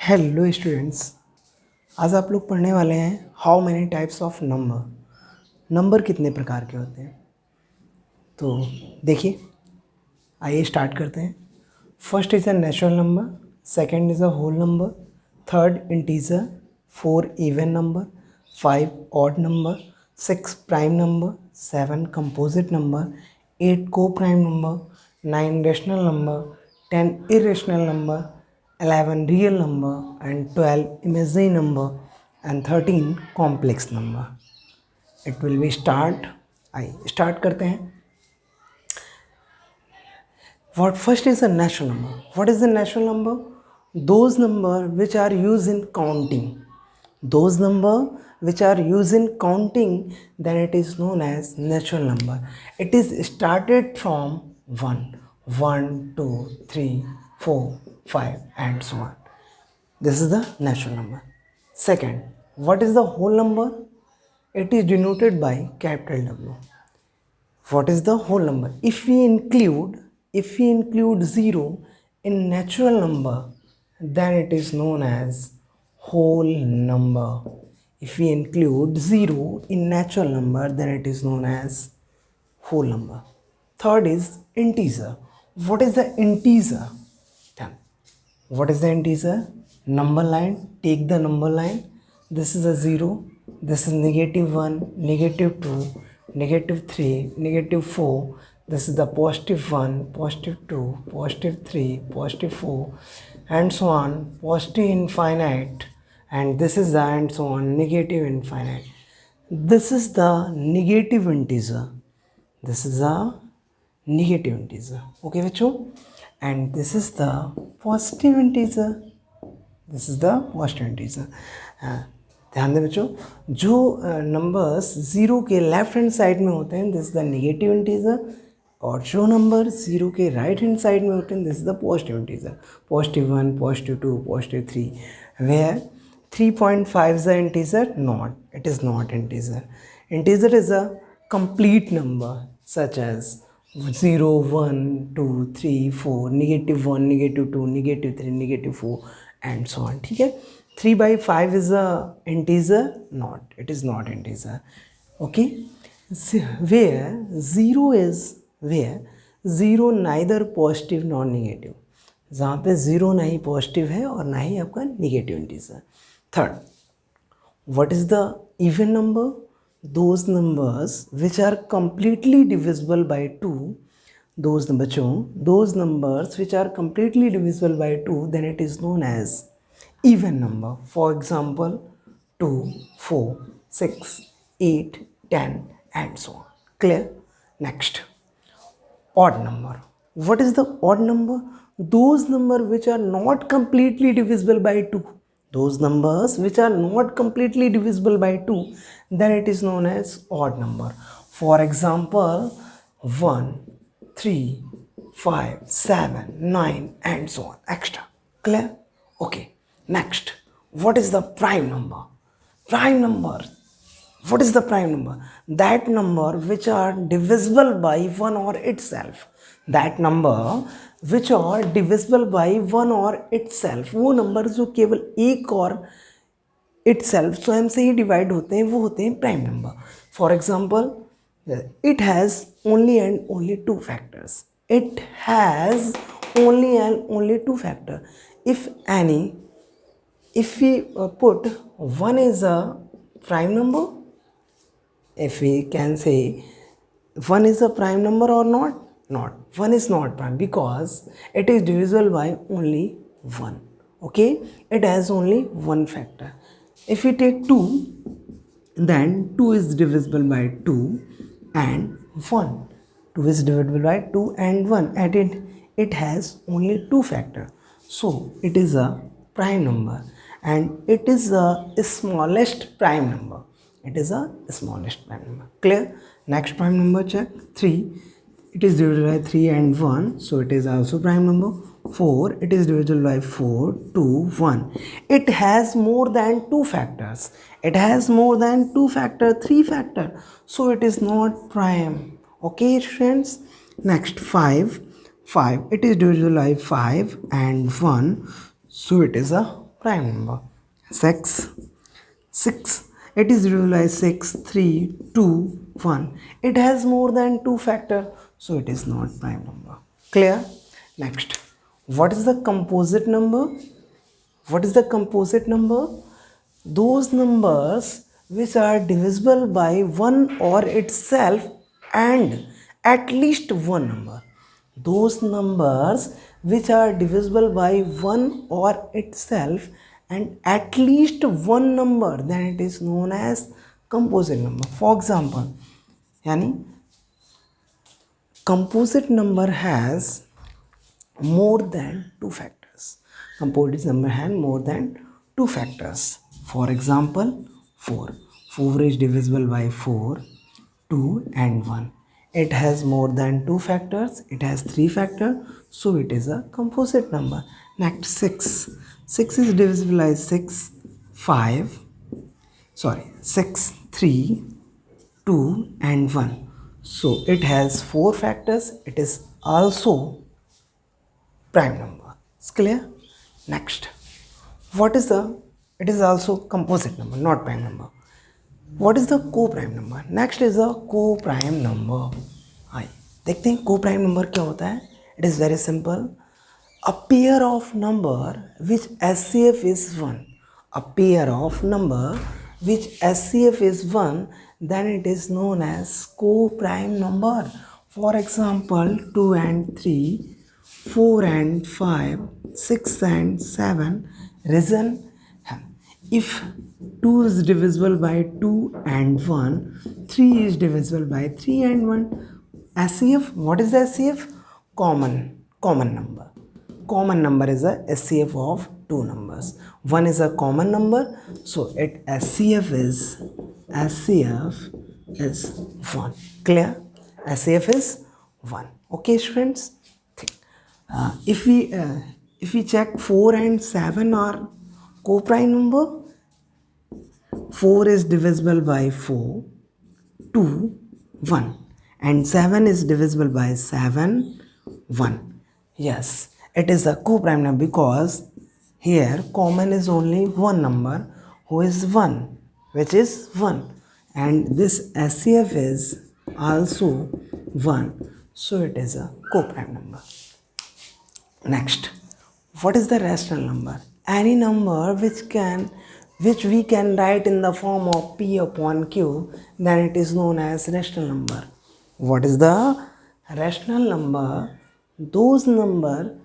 Hello students, आज आप लोग पढ़ने वाले हैं how many types of number. Number कितने प्रकार के होते हैं तो देखिए, आइए स्टार्ट करते हैं। First is a natural number, second is a whole number, third integer, four even number, five odd number, six prime number, seven composite number, eight coprime number, nine rational number, ten irrational number, 11 real number and 12 imaginary number and 13 complex number. It will be start. आइए start करते हैं। What first is a natural number? What is the natural number? Those number which are used in counting. Those number which are used in counting, then it is known as natural number. It is started from 1, 1, 2, 3, 4, 5 and so on. This is the natural number. Second, what is the whole number? It is denoted by capital W. What is the whole number? If we include 0 in natural number, then it is known as whole number. If we include 0 in natural number, then it is known as whole number. Third is integer. What is the integer? Then what is the integer? Number line. Take the number line. This is a 0, this is -1, -2, -3, -4, this is the +1, +2, +3, +4 and so on, positive infinite, and this is the and so on, negative infinite. This is the negative integer. This is a negative integer. Okay बच्चों, and this is the positive integer. This is the positive integer. ध्यान दें बच्चों, जो numbers zero के left hand side में होते हैं this is the negative integer, और जो नंबर ज़ीरो के राइट हैंड साइड में होते हैं this is the positive integer. +1, +2, +3. Where 3.5 is the integer? Not. It is not integer. Integer is a complete number such as 0, 1, 2, 3, 4, -1, -2, -3, -4 and so on. ठीक है. 3/5 is a integer? Not. It is not integer. Okay. Where 0 neither positive nor negative. जहाँ पे 0 ना ही positive है और ना ही आपका negative integer. Third, what is the even number? Those numbers which are completely divisible by 2. Those numbers which are completely divisible by 2, then it is known as even number. For example, 2, 4, 6, 8, 10 and so on. Clear? Next, odd number. What is the odd number? Those numbers which are not completely divisible by 2. Those numbers which are not completely divisible by 2, then it is known as odd number. For example, 1, 3, 5, 7, 9 and so on. Extra. Clear? Okay. Next, what is the prime number? Prime number. What is the prime number? That number which are divisible by 1 or itself. That number which are divisible by 1 or itself. वो number जो केवल एक और itself स्वयं से ही divide होते हैं वो होते हैं prime number. For example, it has only and only two factors. It has only and only two factors. If we put 1 is a prime number, if we can say 1 is a prime number or not? Not. 1 is not prime because it is divisible by only 1. Okay, it has only one factor. If we take 2, then 2 is divisible by 2 and 1. 2 is divisible by 2 and 1, and it has only two factor, so it is a prime number, and it is the smallest prime number. It is a smallest prime number. Clear? Next prime number, check. 3, it is divided by 3 and 1, so it is also prime number. 4, it is divisible by 4, 2, 1. It has more than two factors. It has more than two factor, three factor, so it is not prime. Okay friends. Next, 5, it is divisible by 5 and 1, so it is a prime number. 6, 6, it is divisible by 6, 3, 2, 1. It has more than 2 factor, so it is not prime number. Clear? Next, what is the composite number? What is the composite number? Those numbers which are divisible by 1 or itself and at least one number. Those numbers which are divisible by 1 or itself and at least one number, then it is known as composite number. For example, yani composite number has more than 2 factors. Composite number has more than 2 factors. For example, 4. 4 is divisible by 4, 2 and 1. It has more than 2 factors. It has 3 factors. So it is a composite number. Next, 6. 6 is divisible by 6, 5. 6, 3, 2 and 1. So it has 4 factors. It is also prime number. It's clear? Next, what is the, it is also composite number, not prime number. What is the co-prime number? Next is the co-prime number. आइए देखते हैं co-prime number क्या होता है. It is very simple. A pair of number which SCF is 1. A pair of number which SCF is 1, then it is known as co-prime number. For example, 2 and 3, 4 and 5, 6 and 7. Reason, if 2 is divisible by 2 and 1, 3 is divisible by 3 and 1. SCF, what is the SCF? Common number. Common number is a SCF of two numbers. 1 is a common number, so it SCF is 1. Clear? SCF is 1. Okay, students. If we check 4 and 7 are co-prime number. 4 is divisible by 4, 2, 1, and 7 is divisible by 7, 1. Yes, it is a co-prime number because here common is only one number who is 1, which is 1, and this SCF is also 1, so it is a co-prime number. Next, what is the rational number? Any number which we can write in the form of P upon Q, then it is known as rational number. What is the rational number? Those number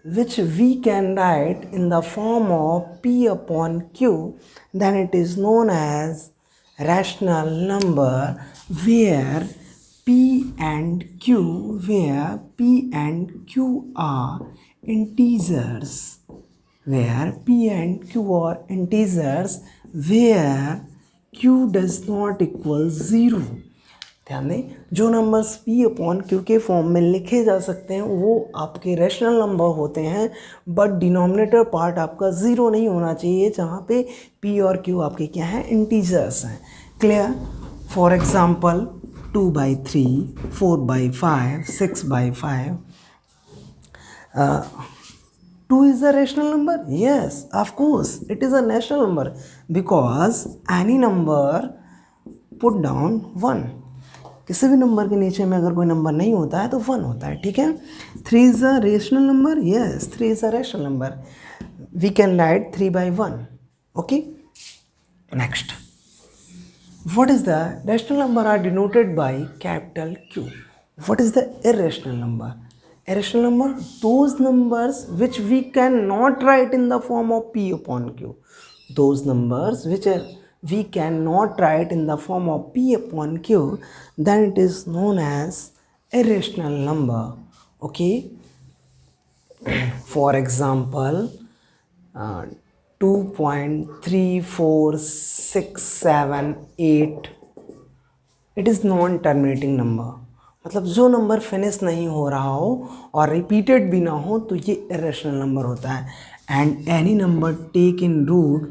which we can write in the form of P upon Q, then it is known as rational number, where P and Q are integers. Where P and Q are integers, where Q does not equal 0. ध्यान दें, जो numbers P upon Q के form में लिखे जा सकते हैं वो आपके रैशनल नंबर होते हैं, बट डिनोमिनेटर पार्ट आपका 0 नहीं होना चाहिए, जहाँ पे P और Q आपके क्या हैं, इंटीजर्स हैं. Clear? For example 2/3, 4/5, 6/5. 2 is a rational number? Yes, of course, it is a rational number because any number put down 1. किसी भी नंबर के नीचे में अगर कोई नंबर नहीं होता है तो 1 होता है. ठीक है. 3 is a rational number? Yes, 3 is a rational number. We can write 3/1. Okay. Next, what is the rational number are denoted by capital Q. What is the irrational number? Irrational number, those numbers which we cannot write in the form of P upon Q. Those numbers which we cannot write in the form of P upon Q, then it is known as irrational number. Okay. For example, 2.34678, it is non-terminating number. मतलब जो number finish नहीं हो रहा हो और repeated भी ना हो तो ये इरेशनल नंबर होता है. And any number take in root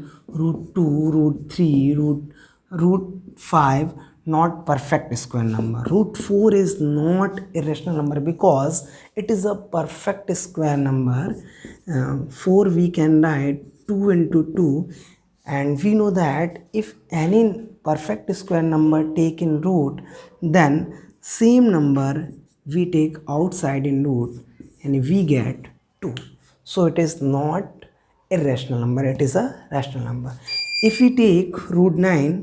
2, root 3, root 5 not perfect square number. Root 4 is not irrational number because it is a perfect square number. 4 we can write 2 into 2, and we know that if any perfect square number take in root, then same number we take outside in root and we get 2. So it is not irrational number, it is a rational number. If we take root 9,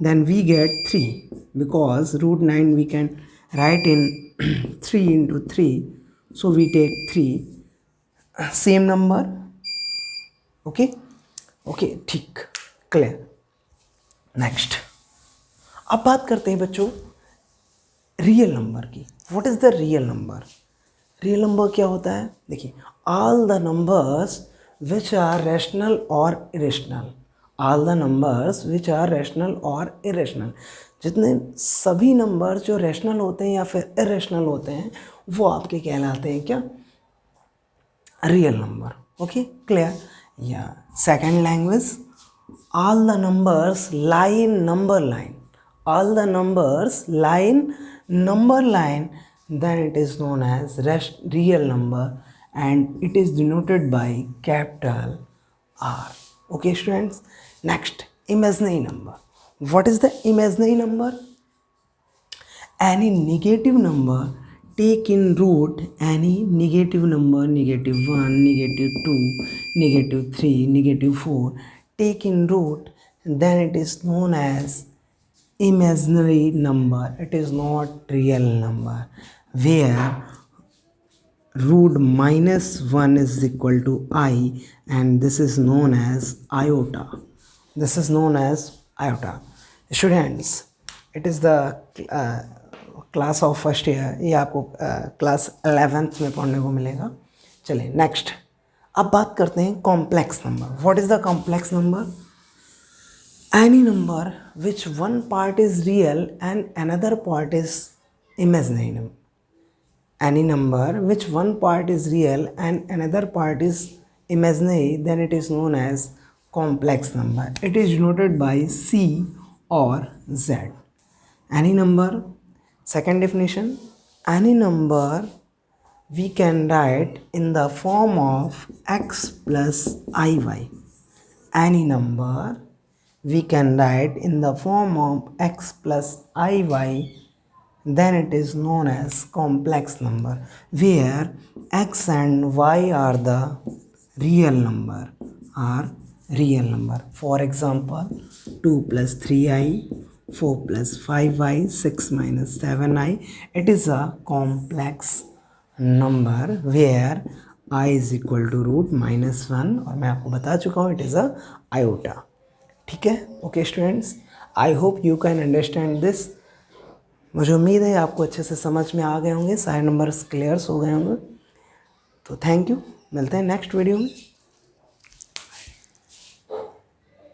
then we get 3, because root 9 we can write in 3 into 3, so we take 3, same number. Okay okay, ठीक, clear. Next, अब बात करते हैं बच्चों real number की। What is the real number? Real number क्या होता है? देखिए, all the numbers which are rational और irrational, all the numbers which are rational और इरेशनल, जितने सभी नंबर जो रैशनल होते हैं या फिर इरेशनल होते हैं वो आपके कहलाते हैं क्या? Real number. Okay, clear. या second language, all the numbers lie in number line, all the numbers lie in number line, then it is known as real number and it is denoted by capital R. Okay students, next, imaginary number. What is the imaginary number? Any negative number take in root any negative number, -1, -2, -3, -4, take in root, then it is known as imaginary number. It is not real number, where root -1 is equal to I, and this is known as iota. This is known as iota. Students, it is the class of first year, ये आपको class 11th में पढ़ने को मिलेगा। चलिए next, अब बात करते हैं complex number. What is the complex number? Any number which one part is real and another part is imaginary. Any number which one part is real and another part is imaginary, then it is known as complex number. It is denoted by C or Z. Any number, second definition, any number we can write in the form of x plus iy. Any number we can write in the form of x plus iy, then it is known as complex number, where x and y are the real number, are real number. For example, 2 plus 3i, 4 plus 5i, 6 minus 7i, it is a complex number where I is equal to root -1, और मैं आपको बता चुका हूँ it is a iota। ठीक है, okay students, I hope you can understand this. मुझे उम्मीद है आपको अच्छे से समझ में आ गए होंगे, सारे नंबर्स क्लियर्स हो गए होंगे। तो थैंक यू, मिलते हैं नेक्स्ट वीडियो में।